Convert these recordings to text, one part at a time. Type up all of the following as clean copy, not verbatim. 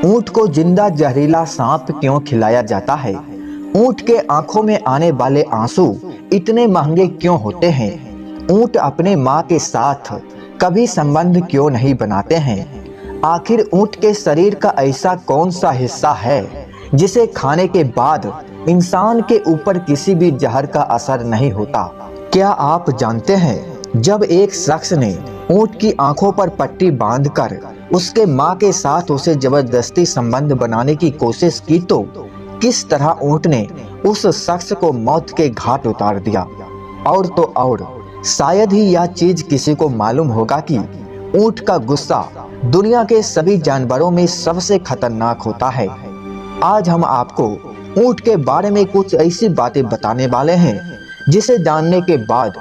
ऊंट को जिंदा जहरीला सांप क्यों खिलाया जाता है? ऊंट के आंखों में आने वाले आंसू इतने महंगे क्यों होते हैं? ऊंट अपने माँ के साथ कभी संबंध क्यों नहीं बनाते हैं? आखिर ऊंट के शरीर का ऐसा कौन सा हिस्सा है जिसे खाने के बाद इंसान के ऊपर किसी भी जहर का असर नहीं होता? क्या आप जानते हैं, जब एक शख्स ने ऊंट की आंखों पर पट्टी बांधकर उसके माँ के साथ उसे जबरदस्ती संबंध बनाने की कोशिश की तो किस तरह ऊंट ने उस शख्स को मौत के घाट उतार दिया। और तो और शायद ही यह चीज किसी को मालूम होगा कि ऊंट का गुस्सा दुनिया के सभी जानवरों में सबसे खतरनाक होता है। आज हम आपको ऊंट के बारे में कुछ ऐसी बातें बताने वाले हैं जिसे जानने के बाद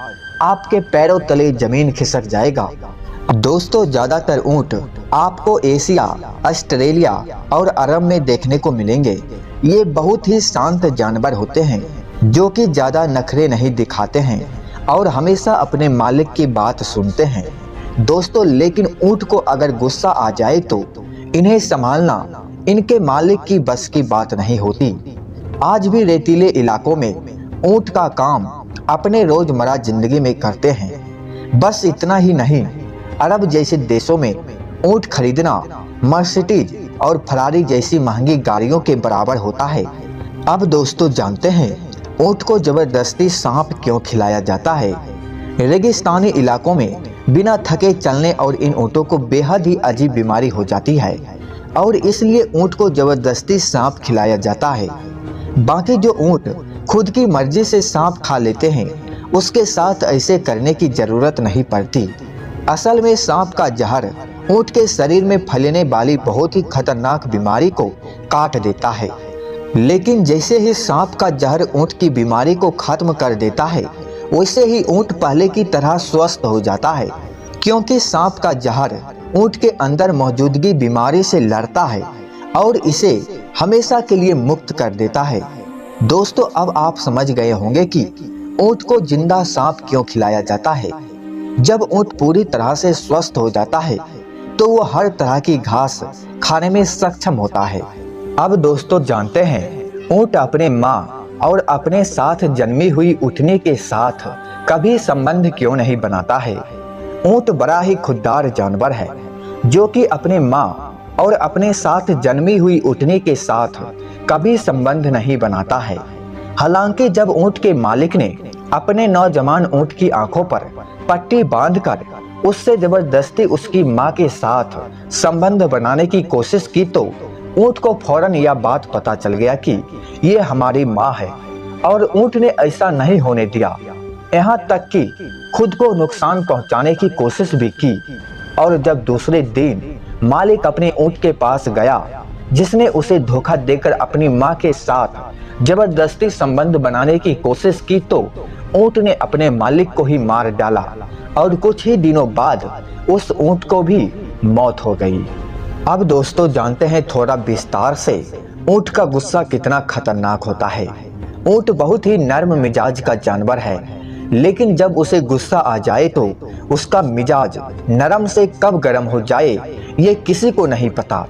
आपके पैरों तले जमीन खिसक जाएगा। दोस्तों, ज्यादातर ऊंट आपको एशिया, ऑस्ट्रेलिया और अरब में देखने को मिलेंगे। ये बहुत ही शांत जानवर होते हैं जो कि ज्यादा नखरे नहीं दिखाते हैं और हमेशा अपने मालिक की बात सुनते हैं। दोस्तों, लेकिन ऊंट को अगर गुस्सा आ जाए तो इन्हें संभालना इनके मालिक की बस की बात नहीं होती। आज भी रेतीले इलाकों में ऊंट का काम अपने रोजमर्रा जिंदगी में करते हैं। बस इतना ही नहीं, अरब जैसे देशों में ऊंट खरीदना मर्सिडीज और फरारी जैसी महंगी गाड़ियों के बराबर होता है। अब दोस्तों, जानते हैं ऊंट को जबरदस्ती सांप क्यों खिलाया जाता है? रेगिस्तानी इलाकों में बिना थके चलने और इन ऊंटों को बेहद ही अजीब बीमारी हो जाती है और इसलिए ऊंट को जबरदस्ती सांप खिलाया जाता है। बाकी जो ऊंट खुद की मर्जी से सांप खा लेते हैं उसके साथ ऐसे करने की जरूरत नहीं पड़ती। असल में सांप का जहर ऊंट के शरीर में फैलने वाली बहुत ही खतरनाक बीमारी को काट देता है। लेकिन जैसे ही सांप का जहर ऊंट की बीमारी को खत्म कर देता है वैसे ही ऊंट पहले की तरह स्वस्थ हो जाता है, क्योंकि सांप का जहर ऊंट के अंदर मौजूदगी बीमारी से लड़ता है और इसे हमेशा के लिए मुक्त कर देता है। दोस्तों, अब आप समझ गए होंगे कि ऊंट को जिंदा सांप क्यों खिलाया जाता है। जब ऊंट पूरी तरह से स्वस्थ हो जाता है तो वो हर तरह की घास खाने में सक्षम होता है। अब दोस्तों, जानते हैं ऊंट अपने माँ और अपने साथ जन्मी हुई ऊँटनी के साथ कभी संबंध क्यों नहीं बनाता है? ऊंट बड़ा ही खुददार जानवर है जो कि अपने माँ और अपने साथ जन्मी हुई ऊँटनी के साथ कभी संबंध नहीं बनाता है। हालांकि जब ऊंट के मालिक ने अपने नौजवान ऊंट की आंखों पर पट्टी बांधकर उससे जबरदस्ती उसकी मां के साथ संबंध बनाने की कोशिश की तो ऊंट को फौरन यह बात पता चल गया कि ये हमारी मां है और ऊंट ने ऐसा नहीं होने दिया। यहाँ तक कि खुद को नुकसान पहुंचाने की कोशिश भी की। और जब दूसरे दिन मालिक अपने ऊंट के पास गया जिसने उसे धोखा देकर अपनी मां के साथ जबरदस्ती संबंध बनाने की कोशिश की तो ऊंट ने अपने मालिक को ही मार डाला और कुछ ही दिनों बाद उस ऊंट को भी मौत हो गई। अब दोस्तों, जानते हैं थोड़ा विस्तार से ऊंट का गुस्सा कितना खतरनाक होता है। ऊंट बहुत ही नर्म मिजाज का जानवर है, लेकिन जब उसे गुस्सा आ जाए तो उसका मिजाज नरम से कब गर्म हो जाए ये किसी को नहीं पता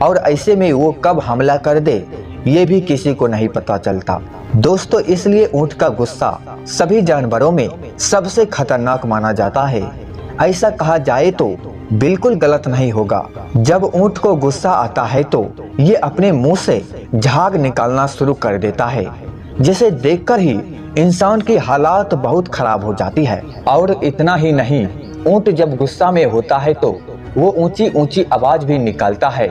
और ऐसे में वो कब हमला कर दे ये भी किसी को नहीं पता चलता। दोस्तों, इसलिए ऊंट का गुस्सा सभी जानवरों में सबसे खतरनाक माना जाता है। ऐसा कहा जाए तो बिल्कुल गलत नहीं होगा। जब ऊंट को गुस्सा आता है तो ये अपने मुंह से झाग निकालना शुरू कर देता है, जिसे देखकर ही इंसान की हालात बहुत खराब हो जाती है। और इतना ही नहीं, ऊंट जब गुस्सा में होता है तो वो ऊंची ऊंची आवाज भी निकालता है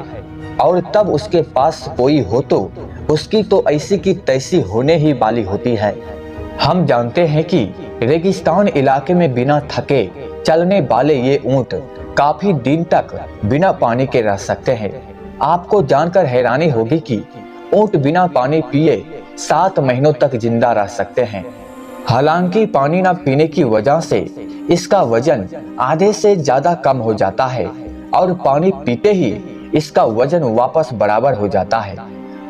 और तब उसके पास कोई हो तो उसकी तो ऐसी की तैसी होने ही वाली होती है। हम जानते हैं कि रेगिस्तान इलाके में बिना थके चलने वाले ये ऊंट काफी दिन तक बिना पानी के रह सकते हैं। आपको जानकर हैरानी होगी कि ऊंट बिना पानी पिए 7 महीनों तक जिंदा रह सकते हैं। हालांकि पानी न पीने की वजह से इसका वजन आधे से ज्यादा कम हो जाता है और पानी पीते ही इसका वजन वापस बराबर हो जाता है,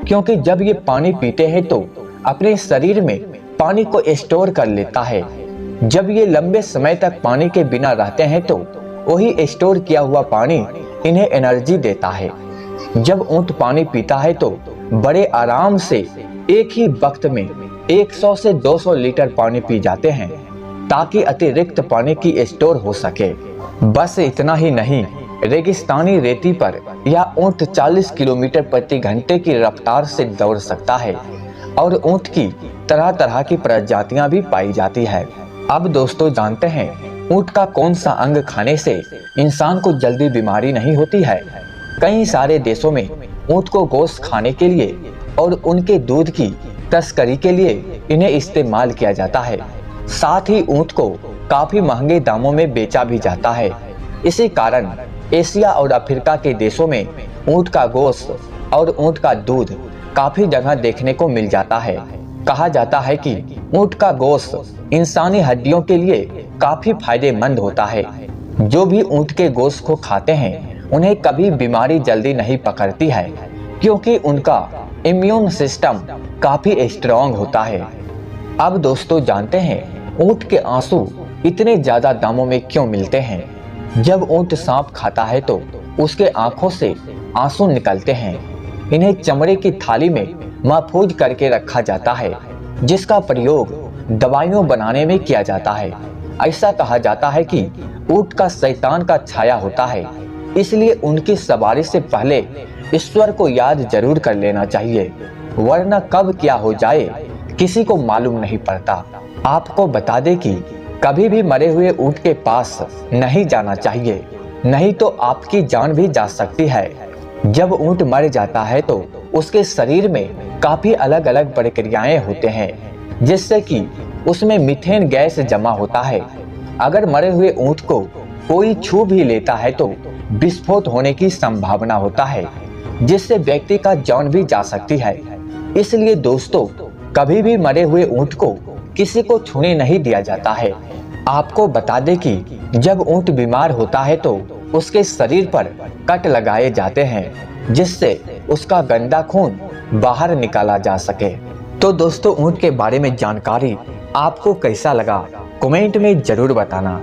क्योंकि जब ये पानी पीते हैं तो अपने शरीर में पानी को स्टोर कर लेता है। जब ये लंबे समय तक पानी के बिना रहते हैं तो वही स्टोर किया हुआ पानी इन्हें एनर्जी देता है। जब ऊंट पानी पीता है तो बड़े आराम से एक ही वक्त में 100 से 200 लीटर पानी पी जाते हैं ताकि अतिरिक्त पानी की स्टोर हो सके। बस इतना ही नहीं, रेगिस्तानी रेती पर यह ऊंट 40 किलोमीटर प्रति घंटे की रफ्तार से दौड़ सकता है और ऊंट की तरह तरह की प्रजातियां भी पाई जाती है। अब दोस्तों जानते हैं ऊंट का कौन सा अंग खाने से इंसान को जल्दी बीमारी नहीं होती है। कई सारे देशों में ऊंट को गोश्त खाने के लिए और उनके दूध की तस्करी के लिए इन्हें इस्तेमाल किया जाता है। साथ ही ऊंट को काफी महंगे दामों में बेचा भी जाता है। इसी कारण एशिया और अफ्रीका के देशों में ऊंट का गोश्त और ऊंट का दूध काफी जगह देखने को मिल जाता है। कहा जाता है कि ऊंट का गोश्त इंसानी हड्डियों के लिए काफी फायदेमंद होता है। जो भी ऊंट के गोश्त को खाते हैं उन्हें कभी बीमारी जल्दी नहीं पकड़ती है, क्योंकि उनका इम्यून सिस्टम काफी स्ट्रॉन्ग होता है। अब दोस्तों जानते हैं ऊंट के आंसू इतने ज्यादा दामों में क्यों मिलते हैं। जब ऊंट सांप खाता है तो उसके आंखों से आंसू निकलते हैं। इन्हें चमड़े की थाली में महफूज करके रखा जाता है, जिसका प्रयोग दवाइयों बनाने में किया जाता है। ऐसा कहा जाता है कि ऊंट का शैतान का छाया होता है, इसलिए उनकी सवारी से पहले ईश्वर को याद जरूर कर लेना चाहिए, वरना कब क्या हो जाए किसी को मालूम नहीं पड़ता। आपको बता दें कि कभी भी मरे हुए ऊंट के पास नहीं जाना चाहिए, नहीं तो आपकी जान भी जा सकती है। जब ऊंट मर जाता है तो उसके शरीर में काफी अलग अलग प्रक्रियाएं होते हैं, जिससे कि उसमें मीथेन गैस जमा होता है। अगर मरे हुए ऊंट को कोई छू भी लेता है तो विस्फोट होने की संभावना होता है, जिससे व्यक्ति का जान भी जा सकती है। इसलिए दोस्तों कभी भी मरे हुए ऊंट को किसी को छूने नहीं दिया जाता है। आपको बता दें कि जब ऊंट बीमार होता है तो उसके शरीर पर कट लगाए जाते हैं, जिससे उसका गंदा खून बाहर निकाला जा सके। तो दोस्तों ऊंट के बारे में जानकारी आपको कैसा लगा कमेंट में जरूर बताना।